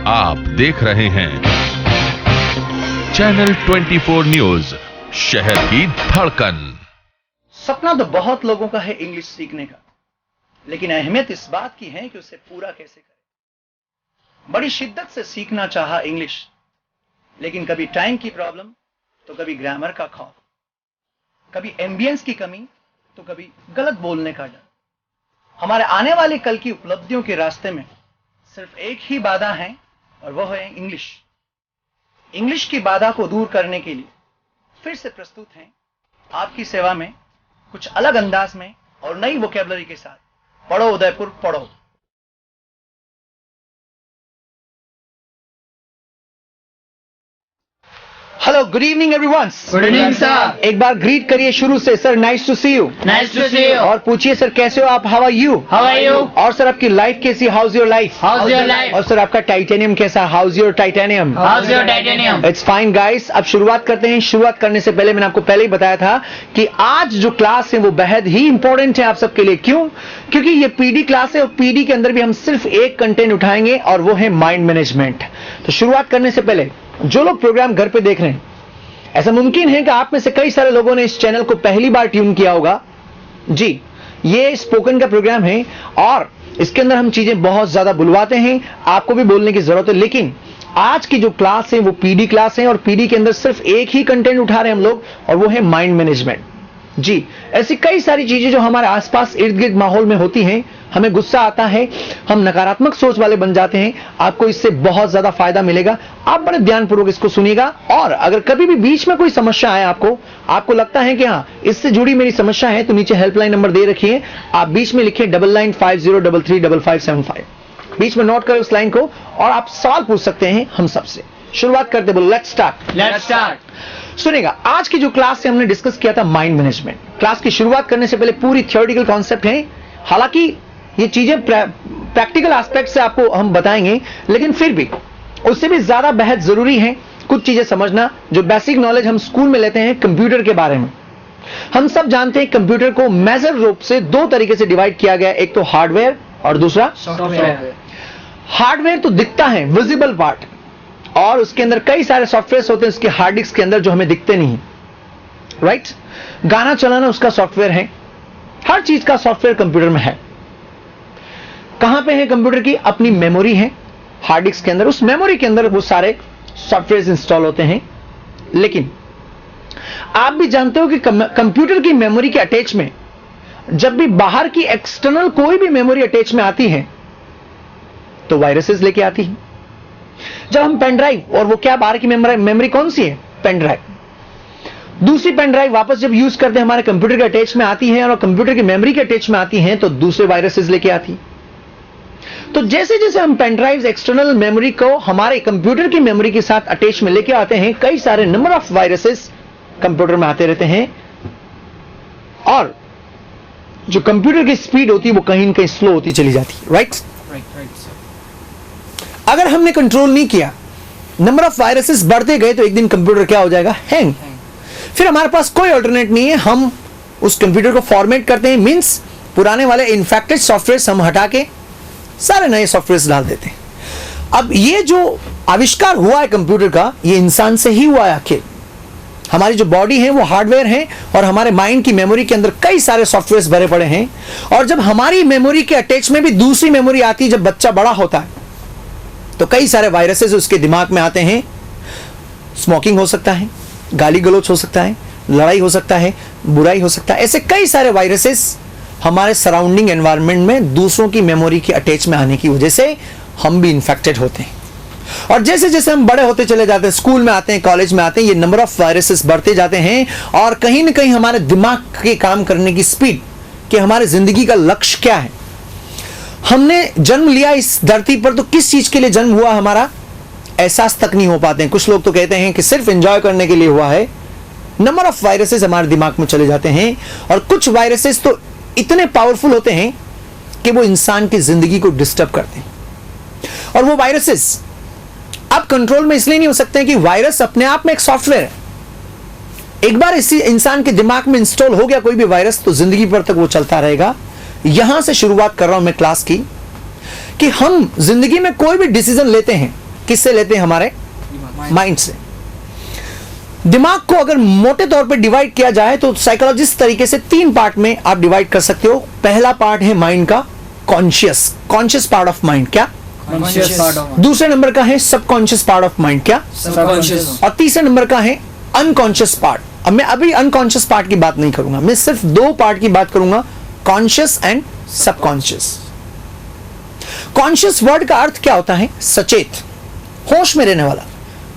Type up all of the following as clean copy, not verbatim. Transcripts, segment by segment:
आप देख रहे हैं चैनल 24 न्यूज, शहर की धड़कन। सपना तो बहुत लोगों का है इंग्लिश सीखने का, लेकिन अहमियत इस बात की है कि उसे पूरा कैसे करें। बड़ी शिद्दत से सीखना चाहा इंग्लिश, लेकिन कभी टाइम की प्रॉब्लम तो कभी ग्रामर का खौफ, कभी एम्बियंस की कमी तो कभी गलत बोलने का डर। हमारे आने वाले कल की उपलब्धियों के रास्ते में सिर्फ एक ही बाधा है और वह है इंग्लिश। इंग्लिश की बाधा को दूर करने के लिए फिर से प्रस्तुत हैं आपकी सेवा में कुछ अलग अंदाज में और नई वोकैबुलरी के साथ पढ़ो उदयपुर पढ़ो। Hello, good evening everyone. Good evening sir. एक बार ग्रीट करिए शुरू से। Sir, nice to see you. Nice to see you. और पूछिए सर कैसे हो आप, how are you? How are you? और सर आपकी लाइफ कैसी, how's your life? How's your life? और सर आपका टाइटेनियम कैसा, how's your titanium? How's your titanium? It's fine guys. अब शुरुआत करते हैं। शुरुआत करने से पहले मैंने आपको पहले ही बताया था कि आज जो क्लास है वो बेहद ही इंपॉर्टेंट है आप सबके लिए। क्यों? क्योंकि ये पीडी क्लास है और पीडी के अंदर भी हम सिर्फ एक कंटेंट उठाएंगे और वो है माइंड मैनेजमेंट। तो शुरुआत करने से पहले जो लोग प्रोग्राम घर पे देख रहे हैं, ऐसा मुमकिन है कि आप में से कई सारे लोगों ने इस चैनल को पहली बार ट्यून किया होगा। जी, ये स्पोकन का प्रोग्राम है और इसके अंदर हम चीजें बहुत ज्यादा बुलवाते हैं, आपको भी बोलने की जरूरत है। लेकिन आज की जो क्लास है वो पीडी क्लास है और पीडी के अंदर सिर्फ एक ही कंटेंट उठा रहे हैं हम लोग, और वो है माइंड मैनेजमेंट। जी, ऐसी कई सारी चीजें जो हमारे आसपास इर्द गिर्द माहौल में होती हैं, हमें गुस्सा आता है, हम नकारात्मक सोच वाले बन जाते हैं। आपको इससे बहुत ज्यादा फायदा मिलेगा। आप बड़े ध्यानपूर्वक इसको सुनिएगा। और अगर कभी भी बीच में कोई समस्या है, आपको लगता है कि हाँ इससे जुड़ी मेरी समस्या है, तो नीचे हेल्पलाइन नंबर दे रखिए, आप बीच में लिखिए 9950335575। बीच में नोट करें उस लाइन को और आप सवाल पूछ सकते हैं हम सबसे। शुरुआत करते बोलो, लेट्स स्टार्ट। सुनिएगा, आज की जो क्लास से हमने डिस्कस किया था माइंड मैनेजमेंट। क्लास की शुरुआत करने से पहले पूरी थियोरेटिकल कॉन्सेप्ट है, हालांकि ये चीजें प्रैक्टिकल एस्पेक्ट से आपको हम बताएंगे, लेकिन फिर भी उससे भी ज्यादा बेहद जरूरी है कुछ चीजें समझना जो बेसिक नॉलेज हम स्कूल में लेते हैं कंप्यूटर के बारे में। हम सब जानते हैं कंप्यूटर को मेजर रूप से दो तरीके से डिवाइड किया गया, एक तो हार्डवेयर और दूसरा सॉफ्टवेयर। हार्डवेयर तो दिखता है, विजिबल पार्ट, और उसके अंदर कई सारे सॉफ्टवेयर होते हैं उसके हार्ड डिस्क के अंदर जो हमें दिखते नहीं, राइट? गाना चलाना उसका सॉफ्टवेयर है, हर चीज का सॉफ्टवेयर कंप्यूटर में है। कहां पे है कंप्यूटर की? अपनी मेमोरी है हार्ड डिस्क के अंदर, उस मेमोरी के अंदर वो सारे सॉफ्टवेयर इंस्टॉल होते हैं। लेकिन आप भी जानते हो कि कंप्यूटर की मेमोरी के अटैच में जब भी बाहर की एक्सटर्नल कोई भी मेमोरी अटैच में आती है तो वायरसेस लेके आती है। जब हम पेन ड्राइव, और वो क्या बाहर की मेमोरी कौन सी है? Pen drive. दूसरी पेन ड्राइव वापस जब यूज करते हैं हमारे कंप्यूटर के अटैच में आती है और कंप्यूटर की मेमोरी के अटैच में आती हैं तो दूसरे वायरसेस लेके आती है। तो जैसे जैसे हम पेन ड्राइव एक्सटर्नल मेमोरी को हमारे कंप्यूटर की मेमोरी के साथ अटैच में लेके आते हैं, कई सारे नंबर ऑफ वायरसेस कंप्यूटर में आते रहते हैं और जो कंप्यूटर की स्पीड होती है वो कहीं ना कहीं स्लो होती चली जाती है, राइट? अगर हमने कंट्रोल नहीं किया, नंबर ऑफ वायरसेस बढ़ते गए तो एक दिन कंप्यूटर क्या हो जाएगा? हैंग। फिर हमारे पास कोई अल्टरनेट नहीं है, हम उस कंप्यूटर को फॉर्मेट करते हैं, मींस पुराने वाले इन्फेक्टेड सॉफ्टवेयर हम हटा के सारे नए सॉफ्टवेयर डाल देते हैं। अब ये जो आविष्कार हुआ है कंप्यूटर का, ये इंसान से ही हुआ है। आखिर हमारी जो बॉडी है वो हार्डवेयर है और हमारे माइंड की मेमोरी के अंदर कई सारे सॉफ्टवेयर भरे पड़े हैं। और जब हमारी मेमोरी के अटैच में भी दूसरी मेमोरी आती है, जब बच्चा बड़ा होता है तो कई सारे वायरसेस उसके दिमाग में आते हैं। स्मोकिंग हो सकता है, गाली गलौज हो सकता है, लड़ाई हो सकता है, बुराई हो सकता है। ऐसे कई सारे वायरसेस हमारे सराउंडिंग एनवायरनमेंट में दूसरों की मेमोरी के अटैच में आने की वजह से हम भी इंफेक्टेड होते हैं। और जैसे जैसे हम बड़े होते चले जाते हैं, स्कूल में आते हैं, कॉलेज में आते हैं, ये नंबर ऑफ वायरसेस बढ़ते जाते हैं और कहीं ना कहीं हमारे दिमाग के काम करने की स्पीड, कि हमारे जिंदगी का लक्ष्य क्या है, हमने जन्म लिया इस धरती पर तो किस चीज के लिए जन्म हुआ हमारा एहसास तक नहीं हो पाते हैं। कुछ लोग तो कहते हैं कि सिर्फ एंजॉय करने के लिए हुआ है। नंबर ऑफ वायरसेस हमारे दिमाग में चले जाते हैं और कुछ वायरसेस तो इतने पावरफुल होते हैं कि वो इंसान की जिंदगी को डिस्टर्ब करते हैं। और वो वायरसेस अब कंट्रोल में इसलिए नहीं हो सकते कि वायरस अपने आप में एक सॉफ्टवेयर है। एक बार इसी इंसान के दिमाग में इंस्टॉल हो गया कोई भी वायरस तो जिंदगी भर तक वो चलता रहेगा। यहां से शुरुआत कर रहा हूं मैं क्लास की कि हम जिंदगी में कोई भी डिसीजन लेते हैं किससे लेते हैं? हमारे माइंड से। दिमाग को अगर मोटे तौर पे डिवाइड किया जाए तो साइकोलॉजिस्ट तरीके से 3 पार्ट में आप डिवाइड कर सकते हो। पहला पार्ट है माइंड का कॉन्शियस पार्ट ऑफ माइंड, क्या? दूसरे नंबर का है सबकॉन्शियस पार्ट ऑफ माइंड, क्या? और तीसरे नंबर का है अनकॉन्शियस पार्ट। अब मैं अभी अनकॉन्शियस पार्ट की बात नहीं करूंगा, मैं सिर्फ 2 पार्ट की बात करूंगा, conscious and subconscious. Conscious word का अर्थ क्या होता है? सचेत, होश में रहने वाला।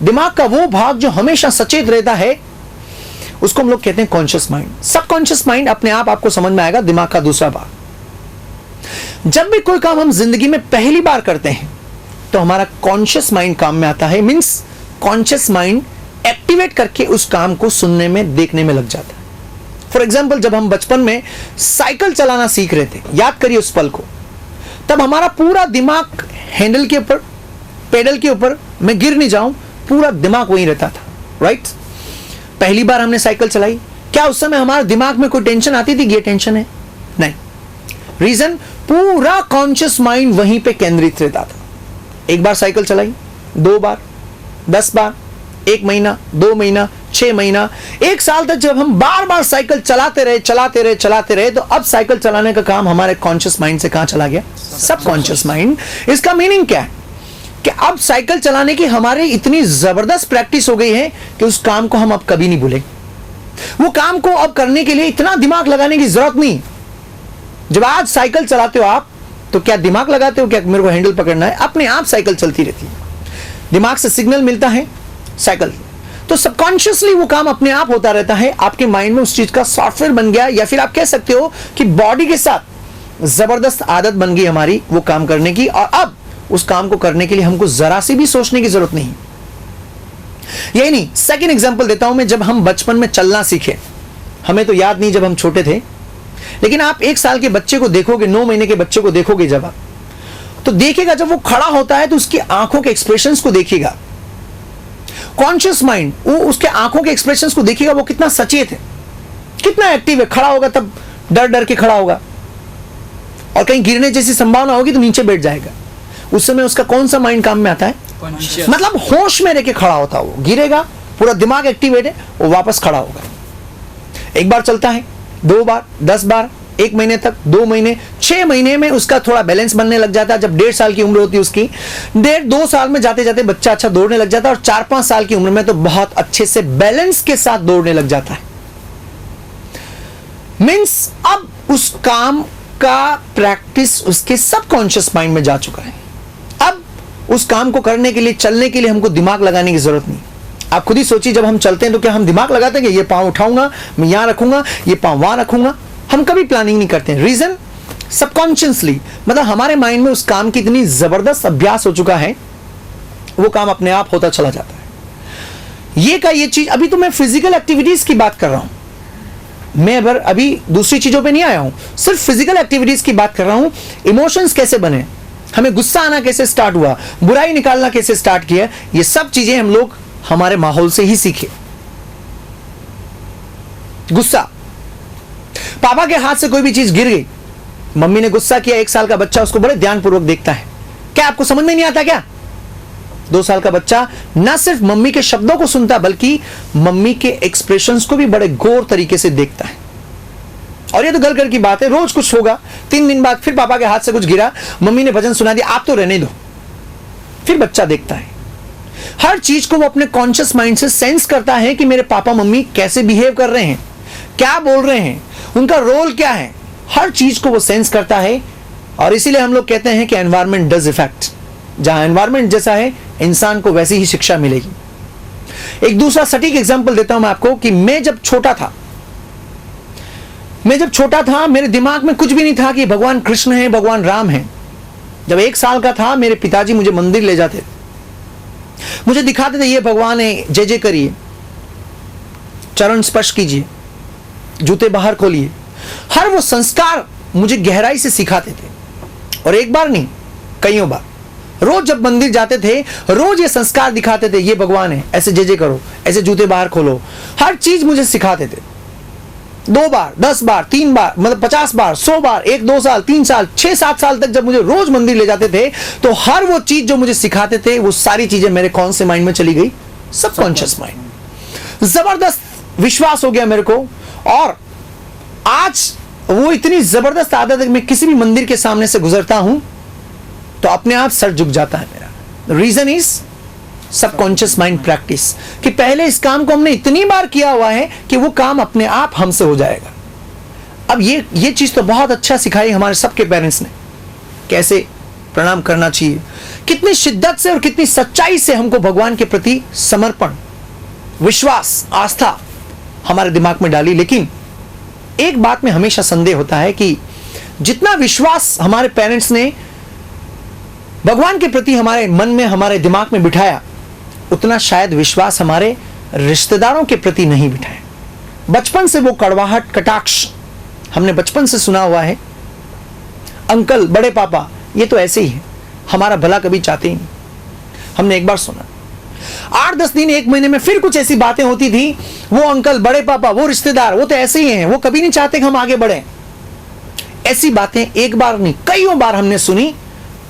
दिमाग का वो भाग जो हमेशा सचेत रहता है उसको हम लोग कहते हैं कॉन्शियस माइंड। सबकॉन्शियस माइंड अपने आप आपको समझ में आएगा, दिमाग का दूसरा भाग। जब भी कोई काम हम जिंदगी में पहली बार करते हैं तो हमारा कॉन्शियस माइंड काम में आता है। मींस कॉन्शियस माइंड एक्टिवेट करके उस काम को सुनने में, देखने में लग जाता है। फॉर एग्जाम्पल, जब हम बचपन में साइकिल चलाना सीख रहे थे, याद करिए उस पल को, तब हमारा पूरा दिमाग हैंडल के ऊपर, पेडल के ऊपर, मैं गिर नहीं जाऊं, पूरा दिमाग वहीं रहता था, राइट? पहली बार हमने साइकिल चलाई, क्या उस समय हमारे दिमाग में कोई टेंशन आती थी कि ये टेंशन है? नहीं। रीजन, पूरा कॉन्शियस माइंड वहीं पे केंद्रित रहता था। एक बार साइकिल चलाई, 2 बार, 10 बार, 1 महीना, 2 महीना, 6 महीना, 1 साल तक जब हम बार बार साइकिल चलाते रहे तो अब साइकिल चलाने का काम हमारे कॉन्शियस माइंड से कहां चला गया? Subconscious mind. इसका मीनिंग क्या है कि अब साइकिल चलाने की हमारी इतनी जबरदस्त प्रैक्टिस हो गई है कि उस काम को हम अब कभी नहीं भूलेंगे। वो काम को अब करने के लिए इतना दिमाग लगाने की जरूरत नहीं। जब आज साइकिल चलाते हो आप, तो क्या दिमाग लगाते हो क्या मेरे को हैंडल पकड़ना है? अपने आप साइकिल चलती रहती है, दिमाग से सिग्नल मिलता है साइकिल, तो सबकॉन्शियसली वो काम अपने आप होता रहता है। आपके माइंड में उस चीज का सॉफ्टवेयर बन गया, या फिर आप कह सकते हो कि बॉडी के साथ जबरदस्त आदत बन गई हमारी वो काम करने की। और अब उस काम को करने के लिए हमको जरा सी भी सोचने की जरूरत नहीं। यही नहीं, सेकंड एग्जांपल देता हूं मैं। जब हम बचपन में चलना सीखे, हमें तो याद नहीं जब हम छोटे थे, लेकिन आप 1 साल के बच्चे को देखोगे, 9 महीने के बच्चे को देखोगे जब आप, तो देखिएगा जब वो खड़ा होता है तो उसकी आंखों के एक्सप्रेशंस को देखिएगा। कॉन्शियस माइंड वो उसके आंखों के एक्सप्रेशंस को देखिएगा, वो कितना सचेत है, कितना एक्टिव है। खड़ा होगा तब डर डर के खड़ा होगा, और कहीं गिरने जैसी संभावना होगी तो नीचे बैठ जाएगा। उस समय उसका कौन सा माइंड काम में आता है? मतलब होश में रह के खड़ा होता है। वो गिरेगा, पूरा दिमाग एक्टिवेट है, वो वापस खड़ा होगा। 1 बार चलता है, 2 बार, 10 बार, 1 महीने तक, 2 महीने, 6 महीने में उसका थोड़ा बैलेंस बनने लग जाता है। जब 1.5 साल की उम्र होती है उसकी, 1.5-2 साल में जाते जाते बच्चा अच्छा दौड़ने लग जाता है, और 4-5 साल की उम्र में तो बहुत अच्छे से बैलेंस के साथ दौड़ने लग जाता है। मीन्स अब उस काम का प्रैक्टिस उसके सबकॉन्शियस माइंड में जा चुका है। अब उस काम को करने के लिए, चलने के लिए हमको दिमाग लगाने की जरूरत नहीं। आप खुद ही सोचिए, जब हम चलते हैं तो क्या हम दिमाग लगाते हैं कि ये पांव उठाऊंगा, मैं यहां रखूंगा, ये पांव वहां रखूंगा? हम कभी प्लानिंग नहीं करते हैं। रीजन, सबकॉन्शियसली, मतलब हमारे माइंड में उस काम की इतनी जबरदस्त अभ्यास हो चुका है, वो काम अपने आप होता चला जाता है। ये चीज, अभी तो मैं फिजिकल एक्टिविटीज की बात कर रहा हूं, मैं अभी दूसरी चीजों पे नहीं आया हूं, सिर्फ फिजिकल एक्टिविटीज की बात कर रहा हूं। इमोशंस कैसे बने, हमें गुस्सा आना कैसे स्टार्ट हुआ, बुराई निकालना कैसे स्टार्ट किया, ये सब चीजें हम लोग हमारे माहौल से ही सीखे। गुस्सा, पापा के हाथ से कोई भी चीज गिर गई, मम्मी ने गुस्सा किया, 1 साल का बच्चा उसको बड़े ध्यानपूर्वक देखता है। क्या आपको समझ में नहीं आता क्या? 2 साल का बच्चा ना सिर्फ मम्मी के शब्दों को सुनता, बल्कि मम्मी के एक्सप्रेशंस को भी बड़े गौर तरीके से देखता है। और ये तो घर घर की बात है, रोज कुछ होगा, 3 दिन बाद फिर पापा के हाथ से कुछ गिरा, मम्मी ने भजन सुना दिया, आप तो रहने दो, फिर बच्चा देखता है। हर चीज को वो अपने कॉन्शियस माइंड से सेंस करता है कि मेरे पापा मम्मी कैसे बिहेव कर रहे हैं, क्या बोल रहे हैं, उनका रोल क्या है, हर चीज को वो सेंस करता है। और इसीलिए हम लोग कहते हैं कि एनवायरमेंट डज इफेक्ट। जहां एनवायरमेंट जैसा है, इंसान को वैसी ही शिक्षा मिलेगी। एक दूसरा सटीक एग्जाम्पल देता हूं मैं आपको कि मैं जब छोटा था, मेरे दिमाग में कुछ भी नहीं था कि भगवान कृष्ण है, भगवान राम है। जब 1 साल का था, मेरे पिताजी मुझे मंदिर ले जाते, मुझे दिखाते थे, ये भगवान है, जय जय करिए, चरण स्पर्श कीजिए, जूते बाहर खोलिए। हर वो संस्कार मुझे गहराई से सिखाते थे, और एक बार नहीं, कईयों बार। रोज जब मंदिर जाते थे, रोज ये संस्कार दिखाते थे, ये भगवान है, ऐसे जय जय करो, ऐसे जूते बाहर खोलो, हर चीज मुझे सिखाते थे। 2 बार, 10 बार, 3 बार, मतलब 50 बार, 100 बार, 1, 2 साल, 3 साल, 6, 7 साल तक जब मुझे रोज मंदिर ले जाते थे, तो हर वो चीज जो मुझे सिखाते थे, वो सारी चीजें मेरे कौन से माइंड में चली गई? Subconscious mind. जबरदस्त विश्वास हो गया मेरे को, और आज वो इतनी जबरदस्त आदत है कि मैं किसी भी मंदिर के सामने से गुजरता हूं तो अपने आप सर झुक जाता है मेरा। Reason is subconscious mind practice, कि पहले इस काम को हमने इतनी बार किया हुआ है कि वो काम अपने आप हमसे हो जाएगा। अब ये चीज तो बहुत अच्छा सिखाई हमारे सबके पेरेंट्स ने, कैसे प्रणाम करना चाहिए, कितनी शिद्दत से और कितनी सच्चाई से हमको भगवान के प्रति समर्पण, विश्वास, आस्था हमारे दिमाग में डाली। लेकिन एक बात में हमेशा संदेह होता है कि जितना विश्वास हमारे पेरेंट्स ने भगवान के प्रति हमारे मन में, हमारे दिमाग में बिठाया, उतना शायद विश्वास हमारे रिश्तेदारों के प्रति नहीं बिठाया। बचपन से वो कड़वाहट, कटाक्ष हमने बचपन से सुना हुआ है, अंकल, बड़े पापा ये तो ऐसे ही है, हमारा भला कभी चाहते ही नहीं। हमने एक बार सुना, 8-10 दिन, 1 महीने में फिर कुछ ऐसी बातें होती थी, वो अंकल, बड़े पापा, वो रिश्तेदार, वो तो ऐसे ही हैं, वो कभी नहीं चाहते कि हम आगे बढ़े। ऐसी बातें एक बार नहीं, कईयों बार हमने सुनी।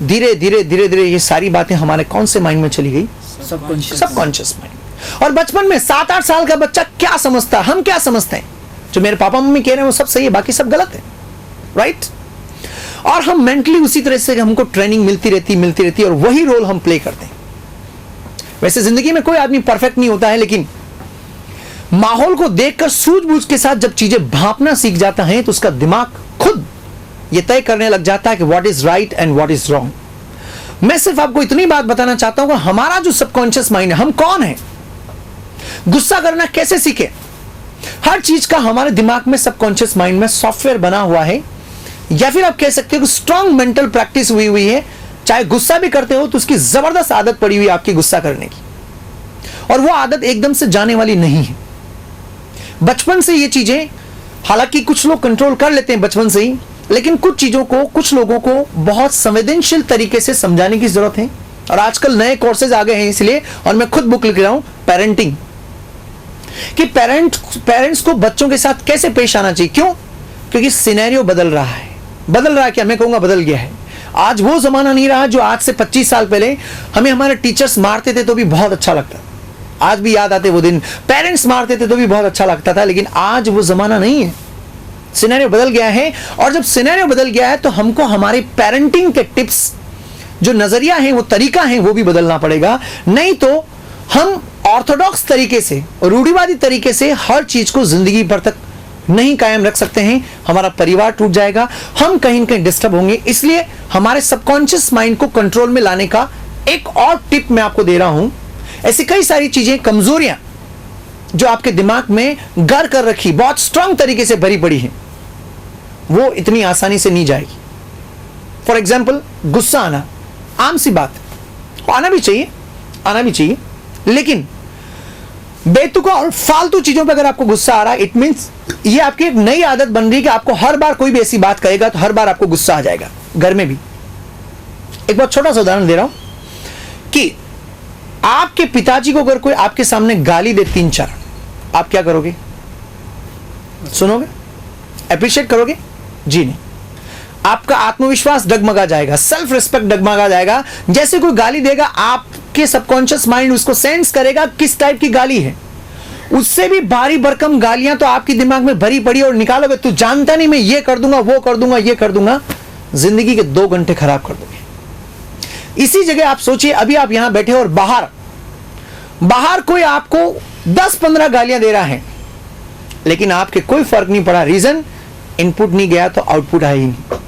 धीरे धीरे ये सारी बातें हमारे कौन से माइंड में चली गई? Subconscious mind. और बचपन में 7-8 साल का बच्चा क्या समझता है, हम क्या समझते हैं? जो मेरे पापा मम्मी कह रहे हैं वो सब सही है, बाकी सब गलत है, राइट? और हम मेंटली उसी तरह से हमको ट्रेनिंग मिलती रहती और वही रोल हम प्ले करते हैं। वैसे जिंदगी में कोई आदमी परफेक्ट नहीं होता है, लेकिन माहौल को देखकर सूझबूझ के साथ जब चीजें भांपना सीख जाता है तो उसका दिमाग खुद ये तय करने लग जाता है कि what is right and what is wrong. मैं सिर्फ आपको इतनी बात बताना चाहता हूं कि हमारा जो सबकॉन्शियस माइंड है, हम कौन है, गुस्सा करना कैसे सीखे, हर चीज का हमारे दिमाग में सबकॉन्शियस माइंड में सॉफ्टवेयर बना हुआ है, या फिर आप कह सकते हो कि स्ट्रॉन्ग मेंटल प्रैक्टिस हुई है। चाहे गुस्सा भी करते हो तो उसकी जबरदस्त आदत पड़ी हुई है आपकी गुस्सा करने की, और वो आदत एकदम से जाने वाली नहीं है। बचपन से ये चीजें, हालांकि कुछ लोग कंट्रोल कर लेते हैं बचपन से ही, लेकिन कुछ चीजों को, कुछ लोगों को बहुत संवेदनशील तरीके से समझाने की जरूरत है। और आजकल नए कोर्सेज आ गए हैं इसलिए, और मैं खुद बुक लिख रहा हूं पेरेंटिंग, कि पेरेंट्स को बच्चों के साथ कैसे पेश आना चाहिए। क्यों? क्योंकि सिनेरियो बदल रहा है। बदल रहा है क्या? मैं कहूंगा बदल गया है। आज वो जमाना नहीं रहा जो आज से 25 साल पहले हमें हमारे टीचर्स मारते थे तो भी बहुत अच्छा लगता था। आज भी याद आते वो दिन, पेरेंट्स मारते थे तो भी बहुत अच्छा लगता था, लेकिन आज वो जमाना नहीं है। सिनेरियो बदल गया है, और जब सिनेरियो बदल गया है तो हमको हमारे पेरेंटिंग के टिप्स, जो नजरिया है, वो तरीका है, वो भी बदलना पड़ेगा। नहीं तो हम ऑर्थोडॉक्स तरीके से, रूढ़िवादी तरीके से हर चीज को जिंदगी भर तक नहीं कायम रख सकते हैं। हमारा परिवार टूट जाएगा, हम कहीं न कहीं डिस्टर्ब होंगे। इसलिए हमारे सबकॉन्शियस माइंड को कंट्रोल में लाने का एक और टिप मैं आपको दे रहा हूं। ऐसी कई सारी चीजें, कमजोरियां जो आपके दिमाग में घर कर रखी, बहुत स्ट्रांग तरीके से भरी पड़ी है, वो इतनी आसानी से नहीं जाएगी। फॉर एग्जाम्पल, गुस्सा आना, आम सी बात, आना भी चाहिए, लेकिन बेतुका और फालतू चीजों पर अगर आपको गुस्सा आ रहा है, इट मींस ये आपकी एक नई आदत बन रही है कि आपको हर बार कोई भी ऐसी बात कहेगा तो हर बार आपको गुस्सा आ जाएगा। घर में भी एक बहुत छोटा सा उदाहरण दे रहा हूं कि आपके पिताजी को अगर कोई आपके सामने गाली दे 3-4, आप क्या करोगे? सुनोगे? अप्रिशिएट करोगे? जी नहीं। आपका आत्मविश्वास डगमगा जाएगा, सेल्फ रिस्पेक्ट डगमगा जाएगा। जैसे कोई गाली देगा, आपके सबकॉन्शियस माइंड उसको सेंस करेगा किस टाइप की गाली है। उससे भी भारी भरकम गालियां तो आपके दिमाग में भरी पड़ी, और निकालोगे, तू जानता नहीं मैं ये कर दूंगा, वो कर दूंगा, ये कर दूंगा, जिंदगी के 2 घंटे खराब कर दोगे। इसी जगह आप सोचिए, अभी आप यहां बैठे और बाहर कोई आपको 10-15 गालियां दे रहा है, लेकिन आपके कोई फर्क नहीं पड़ा। रीजन, इनपुट नहीं गया तो आउटपुट आया ही नहीं।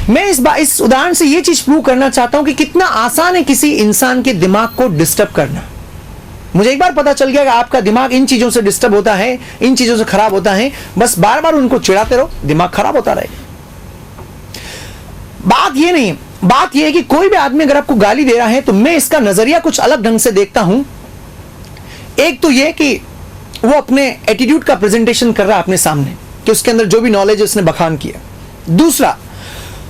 मैं इस उदाहरण से यह चीज प्रूव करना चाहता हूं कि कितना आसान है किसी इंसान के दिमाग को डिस्टर्ब करना। मुझे एक बार पता चल गया कि आपका दिमाग इन चीजों से डिस्टर्ब होता है, इन चीजों से खराब होता है। बस बार बार उनको चिढ़ाते रहो, दिमाग खराब होता रहेगा। बात यह नहीं, बात यह है कि कोई भी आदमी अगर आपको गाली दे रहा है तो मैं इसका नजरिया कुछ अलग ढंग से देखता हूं। एक तो यह कि वो अपने एटीट्यूड का प्रेजेंटेशन कर रहा है अपने सामने, कि उसके अंदर जो भी नॉलेज है उसने बखान किया। दूसरा,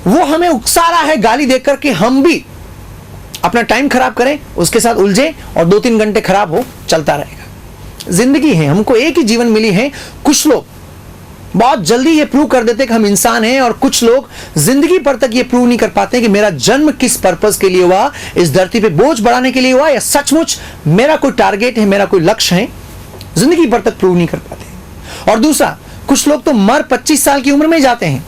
वो हमें उकसा रहा है गाली देकर कि हम भी अपना टाइम खराब करें, उसके साथ उलझे और 2-3 घंटे खराब हो, चलता रहेगा। जिंदगी है, हमको एक ही जीवन मिली है। कुछ लोग बहुत जल्दी ये प्रूव कर देते कि हम इंसान हैं, और कुछ लोग जिंदगी भर तक ये प्रूव नहीं कर पाते कि मेरा जन्म किस पर्पस के लिए हुआ, इस धरती पे बोझ बढ़ाने के लिए हुआ या सचमुच मेरा कोई टारगेट है, मेरा कोई लक्ष्य है। जिंदगी भर तक प्रूव नहीं कर पाते। और दूसरा, कुछ लोग तो मर 25 साल की उम्र में जाते हैं,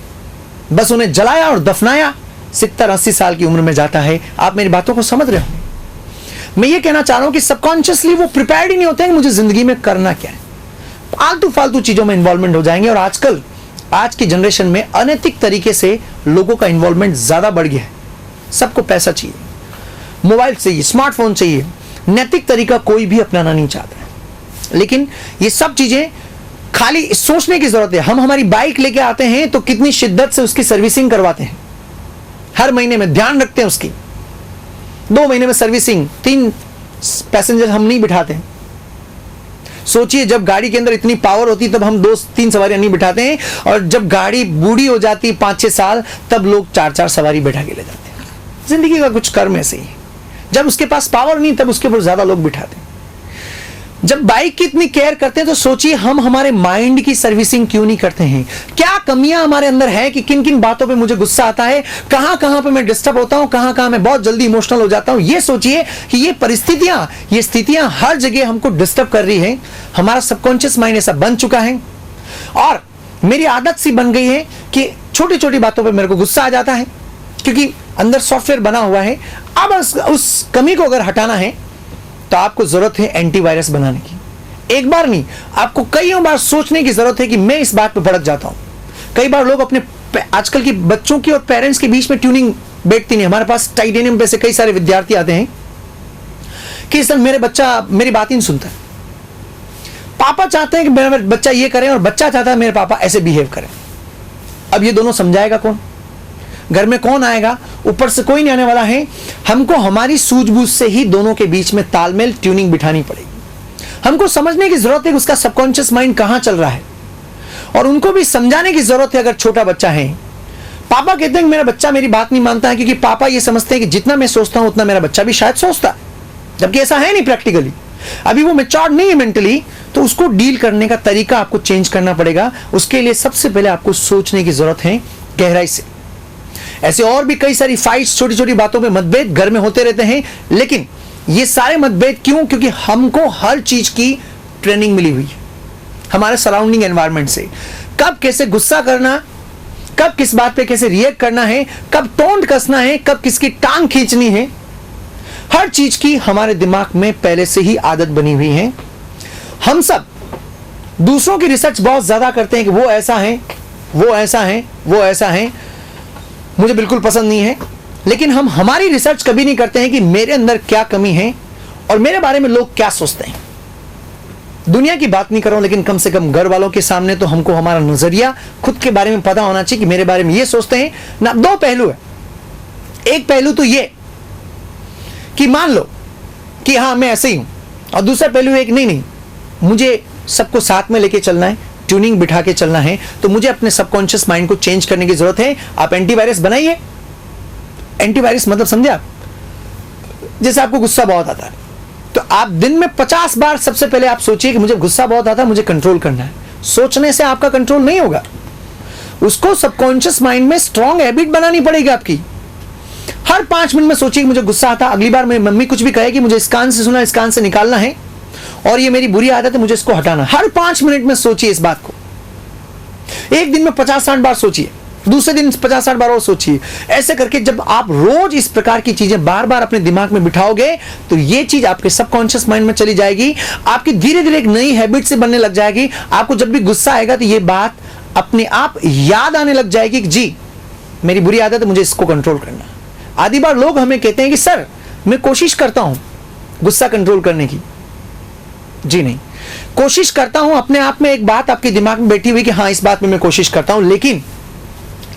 बस उन्हें जलाया और दफनाया 70-80 साल की उम्र में जाता है। आप मेरी बातों को समझ रहे हो? मैं ये कहना चाह रहा हूं कि सबकॉन्शियसली वो प्रिपेयर्ड ही नहीं होते हैं कि मुझे जिंदगी में करना क्या है। फालतू फालतू चीजों में इन्वॉल्वमेंट हो जाएंगे। और आजकल आज की जनरेशन में अनैतिक तरीके से लोगों का इन्वॉल्वमेंट ज्यादा बढ़ गया है। सबको पैसा चाहिए, मोबाइल चाहिए, स्मार्टफोन चाहिए, नैतिक तरीका कोई भी अपनाना नहीं चाहता है। लेकिन ये सब चीजें खाली सोचने की जरूरत है। हम हमारी बाइक लेके आते हैं तो कितनी शिद्दत से उसकी सर्विसिंग करवाते हैं, हर महीने में ध्यान रखते हैं उसकी, 2 महीने में सर्विसिंग, 3 पैसेंजर हम नहीं बिठाते हैं। सोचिए जब गाड़ी के अंदर इतनी पावर होती तब हम 2-3 सवारियां नहीं बिठाते हैं, और जब गाड़ी बूढ़ी हो जाती 5-6 साल तब लोग 4-4 सवारी बैठा के ले जाते हैं। जिंदगी का कुछ कर्म ऐसे ही है। जब उसके पास पावर नहीं तब उसके ऊपर ज्यादा लोग बिठाते हैं। जब बाइक की इतनी केयर करते हैं तो सोचिए हम हमारे माइंड की सर्विसिंग क्यों नहीं करते हैं? क्या कमियां हमारे अंदर है कि किन किन बातों पे मुझे गुस्सा आता है, कहां कहां पे मैं डिस्टर्ब होता हूं, कहां कहां मैं बहुत जल्दी इमोशनल हो जाता हूं। ये सोचिए कि ये परिस्थितियां, ये स्थितियां हर जगह हमको डिस्टर्ब कर रही है। हमारा सबकॉन्शियस माइंड ऐसा बन चुका है, और मेरी आदत सी बन गई है कि छोटी छोटी बातों पर मेरे को गुस्सा आ जाता है, क्योंकि अंदर सॉफ्टवेयर बना हुआ है। अब उस कमी को अगर हटाना है तो आपको जरूरत है एंटीवायरस बनाने की। एक बार नहीं, आपको कई बार सोचने की जरूरत है कि मैं इस बात पे भड़क जाता हूं। कई बार लोग अपने आजकल की बच्चों की और पेरेंट्स के बीच में ट्यूनिंग बैठती नहीं। हमारे पास टाइटेनियम पे से कई सारे विद्यार्थी आते हैं कि सर मेरे बच्चा मेरी बात ही नहीं सुनता। पापा चाहते हैं कि मेरा बच्चा ये करे और बच्चा चाहता है मेरे पापा ऐसे बिहेव करें। अब ये दोनों समझाएगा कौन? घर में कौन आएगा? ऊपर से कोई नहीं आने वाला है। हमको हमारी सूझबूझ से ही दोनों के बीच में तालमेल, ट्यूनिंग बिठानी पड़ेगी। हमको समझने की जरूरत है कि उसका सबकॉन्शियस माइंड कहां चल रहा है, और उनको भी समझाने की जरूरत है। अगर छोटा बच्चा है, पापा कहते हैं कि मेरा बच्चा मेरी बात नहीं मानता है, क्योंकि पापा ये समझते हैं कि जितना मैं सोचता हूं उतना मेरा बच्चा भी शायद सोचता है, जबकि ऐसा है नहीं प्रैक्टिकली। अभी वो मैच्योर्ड नहीं है मेंटली, तो उसको डील करने का तरीका आपको चेंज करना पड़ेगा। उसके लिए सबसे पहले आपको सोचने की जरूरत है गहराई से। ऐसे और भी कई सारी फाइट्स, छोटी छोटी बातों पे मतभेद घर में होते रहते हैं, लेकिन ये सारे मतभेद क्यों? क्योंकि हमको हर चीज की ट्रेनिंग मिली हुई है हमारे सराउंडिंग एनवायरनमेंट से। कब कैसे गुस्सा करना, कब किस बात पे कैसे रिएक्ट करना है, कब टोंट कसना है, कब किसकी टांग खींचनी है, हर चीज की हमारे दिमाग में पहले से ही आदत बनी हुई है। हम सब दूसरों की रिसर्च बहुत ज्यादा करते हैं कि वो ऐसा है, वो ऐसा है, वो ऐसा है, मुझे बिल्कुल पसंद नहीं है। लेकिन हम हमारी रिसर्च कभी नहीं करते हैं कि मेरे अंदर क्या कमी है और मेरे बारे में लोग क्या सोचते हैं। दुनिया की बात नहीं कर रहा हूं, लेकिन कम से कम घर वालों के सामने तो हमको हमारा नजरिया खुद के बारे में पता होना चाहिए कि मेरे बारे में ये सोचते हैं ना। 2 पहलू है। एक पहलू तो ये कि मान लो कि हाँ मैं ऐसे ही हूं, और दूसरा पहलू है कि नहीं, मुझे सबको साथ में लेके चलना है, ट्यूनिंग बिठा के चलना है, तो मुझे अपने सबकॉन्शियस माइंड को चेंज करने की जरूरत है। आप एंटीवायरस बनाइए। एंटीवायरस मतलब समझे आप? जैसे आपको गुस्सा बहुत आता है, तो आप दिन में 50 बार सबसे पहले आप सोचिए कि मुझे गुस्सा बहुत आता है, मुझे कंट्रोल करना है। सोचने से आपका कंट्रोल नहीं होगा, उसको सबकॉन्शियस माइंड में स्ट्रॉन्ग हैबिट बनानी पड़ेगी आपकी। हर 5 मिनट में सोचिए कि मुझे गुस्सा आता, अगली बार मेरी मम्मी कुछ भी कहे कि मुझे इस कान से सुना, इस कान से निकालना है, और ये मेरी बुरी आदत है, मुझे इसको हटाना। हर 5 मिनट में सोचिए इस बात को। एक दिन में 50-60 बार सोचिए, दूसरे दिन 50-60 बार और सोचिए। ऐसे करके जब आप रोज इस प्रकार की चीजें बार बार अपने दिमाग में बिठाओगे तो ये चीज आपके सबकॉन्शियस माइंड में चली जाएगी। आपकी धीरे धीरे एक नई हैबिट से बनने लग जाएगी। आपको जब भी गुस्सा आएगा तो ये बात अपने आप याद आने लग जाएगी कि जी मेरी बुरी आदत है, मुझे इसको कंट्रोल करना। आधी बार लोग हमें कहते हैं कि सर मैं कोशिश करता हूं गुस्सा कंट्रोल करने की। जी नहीं, कोशिश करता हूं अपने आप में एक बात आपके दिमाग में बैठी हुई कि हाँ इस बात में मैं कोशिश करता हूं, लेकिन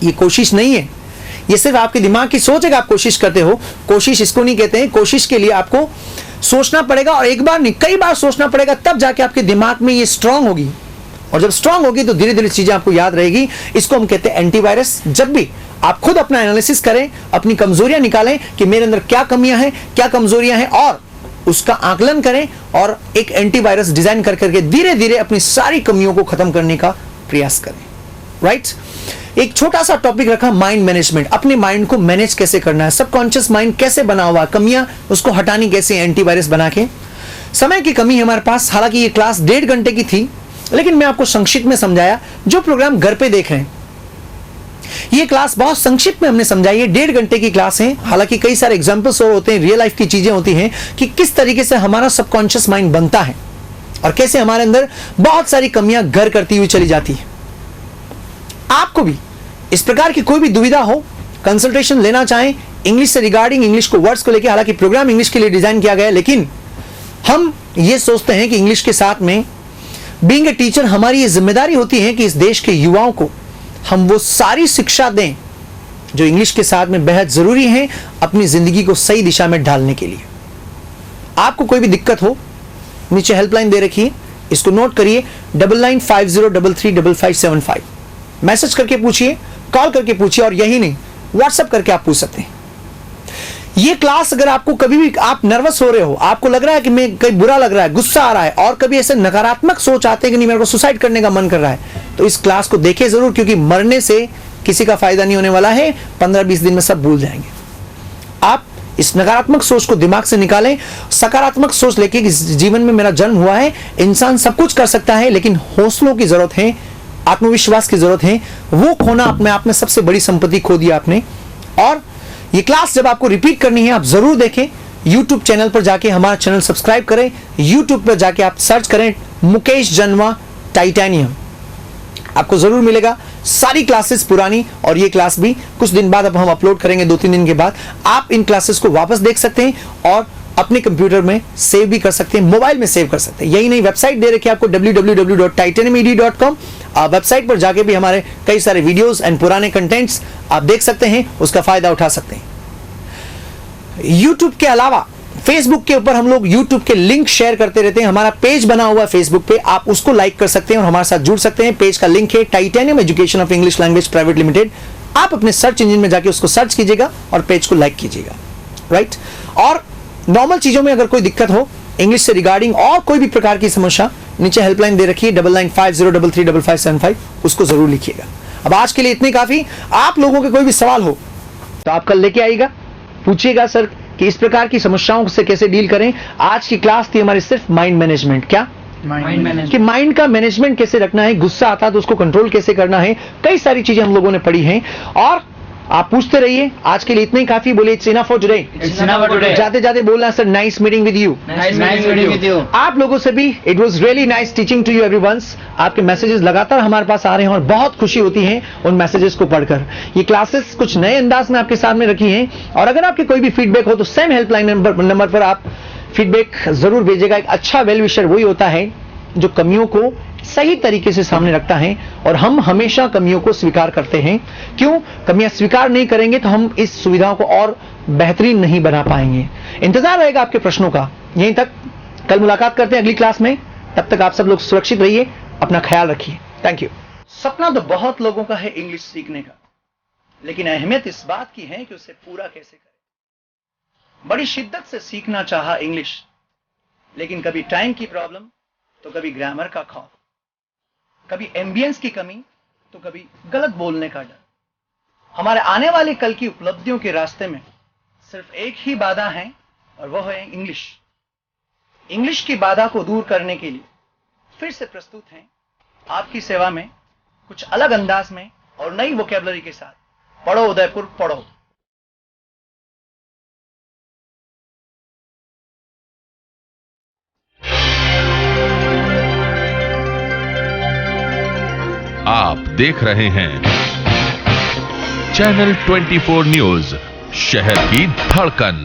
ये कोशिश नहीं है, ये सिर्फ आपके दिमाग की सोच है कि आप कोशिश करते हो। कोशिश इसको नहीं कहते हैं। कोशिश के लिए आपको सोचना पड़ेगा, और एक बार नहीं कई बार सोचना पड़ेगा, तब जाके आपके दिमाग में ये स्ट्रांग होगी। और जब स्ट्रांग होगी तो धीरे धीरे चीजें आपको याद रहेगी। इसको हम कहते हैं एंटीवायरस। जब भी आप खुद अपना एनालिसिस करें, अपनी कमजोरियां निकालें कि मेरे अंदर क्या कमियां हैं, क्या कमजोरियां हैं, और उसका आकलन करें और एक एंटीवायरस डिजाइन कर करके धीरे धीरे अपनी सारी कमियों को खत्म करने का प्रयास करें। राइट? एक छोटा सा टॉपिक रखा, माइंड मैनेजमेंट। अपने माइंड को मैनेज कैसे करना है, सबकॉन्शियस माइंड कैसे बना हुआ, कमियां उसको हटानी कैसे, एंटीवायरस बना के। समय की कमी है हमारे पास, हालांकि ये क्लास 1.5 घंटे की थी, लेकिन मैं आपको संक्षिप्त में समझाया। जो प्रोग्राम घर पे देख रहे हैं, ये क्लास बहुत संक्षिप्त में हमने समझाई है। 1.5 घंटे की क्लास है, हालांकि कई सारे एग्जांपल्स और होते हैं, रियल लाइफ की चीजें होती हैं कि किस तरीके से हमारा सबकॉन्शियस माइंड बनता है और कैसे हमारे अंदर बहुत सारी कमियां घर करती हुई चली जाती है। आपको भी इस प्रकार की कोई भी दुविधा हो, कंसल्टेशन लेना चाहें इंग्लिश से रिगार्डिंग, इंग्लिश को वर्ड्स को लेकर, हालांकि प्रोग्राम इंग्लिश के लिए डिजाइन किया गया है, लेकिन हम ये सोचते हैं कि इंग्लिश के साथ में बीइंग ए टीचर हमारी ये जिम्मेदारी होती है कि इस देश के युवाओं को हम वो सारी शिक्षा दें जो इंग्लिश के साथ में बेहद जरूरी है अपनी जिंदगी को सही दिशा में ढालने के लिए। आपको कोई भी दिक्कत हो, नीचे हेल्पलाइन दे रखी है, इसको नोट करिए, 9950335575। मैसेज करके पूछिए, कॉल करके पूछिए, और यही नहीं, व्हाट्सएप करके आप पूछ सकते हैं। ये क्लास अगर आपको कभी भी आप नर्वस हो रहे हो, आपको लग रहा है कि मैं कहीं बुरा लग रहा है, गुस्सा आ रहा है, और कभी ऐसे नकारात्मक सोच आते हैं कि नहीं मेरे को सुसाइड करने का मन कर रहा है, तो इस क्लास को देखें जरूर, क्योंकि मरने से किसी का फायदा नहीं होने वाला है। 15-20 दिन में सब भूल जाएंगे। आप इस नकारात्मक सोच को दिमाग से निकालें, सकारात्मक सोच लेके कि जीवन में मेरा जन्म हुआ है, इंसान सब कुछ कर सकता है, लेकिन हौसलों की जरूरत है, आत्मविश्वास की जरूरत है। वो खोना अपने आप में सबसे बड़ी संपत्ति खो दी आपने। और ये क्लास जब आपको रिपीट करनी है, आप जरूर देखें। YouTube चैनल पर जाके हमारा चैनल सब्सक्राइब करें, YouTube पर जाके आप सर्च करें मुकेश जन्वा टाइटेनियम, आपको जरूर मिलेगा सारी क्लासेस पुरानी, और ये क्लास भी कुछ दिन बाद अब हम अपलोड करेंगे, 2-3 दिन के बाद आप इन क्लासेस को वापस देख सकते हैं और अपने कंप्यूटर में सेव भी कर सकते हैं, मोबाइल में सेव कर सकते हैं। यही नहीं, वेबसाइट दे रखी है आपको www.titaniumed.com। वेबसाइट पर जाके भी हमारे कई सारे वीडियोस एंड पुराने कंटेंट्स आप देख सकते हैं, उसका फायदा उठा सकते हैं। यूट्यूब के अलावा फेसबुक के ऊपर हम लोग यूट्यूब के लिंक शेयर करते रहते हैं। हमारा पेज बना हुआ है फेसबुक पे, आप उसको लाइक कर सकते हैं और हमारे साथ जुड़ सकते हैं। पेज का लिंक है titanium education of English language private limited. आप अपने सर्च इंजन में जाके उसको सर्च कीजिएगा और पेज को लाइक कीजिएगा, राइट? और नॉर्मल चीजों में अगर कोई दिक्कत हो, इंग्लिश से रिगार्डिंग और कोई भी प्रकार की समस्या, नीचे हेल्पलाइन दे रखी है 9950335575, उसको जरूर लिखिएगा। अब आज के लिए इतनी काफी। आप लोगों के कोई भी सवाल हो तो आप कल लेके आइएगा, पूछिएगा सर कि इस प्रकार की समस्याओं से कैसे डील करें। आज की क्लास थी हमारी सिर्फ माइंड मैनेजमेंट। क्या माइंड मैनेजमेंट, कि माइंड का मैनेजमेंट कैसे रखना है, गुस्सा आता है तो उसको कंट्रोल कैसे करना है, कई सारी चीजें हम लोगों ने पढ़ी हैं। और आप पूछते रहिए। आज के लिए इतना ही काफी। बोले it's enough for today. It's enough for today. जाते जाते बोलना sir nice meeting with you. Nice meeting with you. आप लोगों से भी it was really nice teaching to you everyone's. आपके मैसेजेस लगातार हमारे पास आ रहे हैं और बहुत खुशी होती है उन मैसेजेस को पढ़कर। ये क्लासेस कुछ नए अंदाज में आपके सामने रखी हैं, और अगर आपके कोई भी फीडबैक हो तो सेम हेल्पलाइन नंबर पर आप फीडबैक जरूर भेजिएगा। एक अच्छा वेल विशर वही होता है जो कमियों को सही तरीके से सामने रखता है, और हम हमेशा कमियों को स्वीकार करते हैं। क्यों? कमियां स्वीकार नहीं करेंगे तो हम इस सुविधाओं को और बेहतरीन नहीं बना पाएंगे। इंतजार रहेगा आपके प्रश्नों का। यहीं तक, कल मुलाकात करते हैं अगली क्लास में। तब तक आप सब लोग सुरक्षित रहिए, अपना ख्याल रखिए। Thank you. सपना तो बहुत लोगों का है इंग्लिश सीखने का, लेकिन अहमियत इस बात की है कि उसे पूरा कैसे करें। बड़ी शिद्दत से सीखना चाहा इंग्लिश, लेकिन कभी टाइम की प्रॉब्लम तो कभी ग्रामर का खौफ, कभी एम्बियंस की कमी तो कभी गलत बोलने का डर। हमारे आने वाले कल की उपलब्धियों के रास्ते में सिर्फ एक ही बाधा है, और वह है इंग्लिश। इंग्लिश की बाधा को दूर करने के लिए फिर से प्रस्तुत हैं आपकी सेवा में कुछ अलग अंदाज में और नई वोकैबुलरी के साथ। पढ़ो उदयपुर, पढ़ो। आप देख रहे हैं चैनल 24 न्यूज, शहर की धड़कन।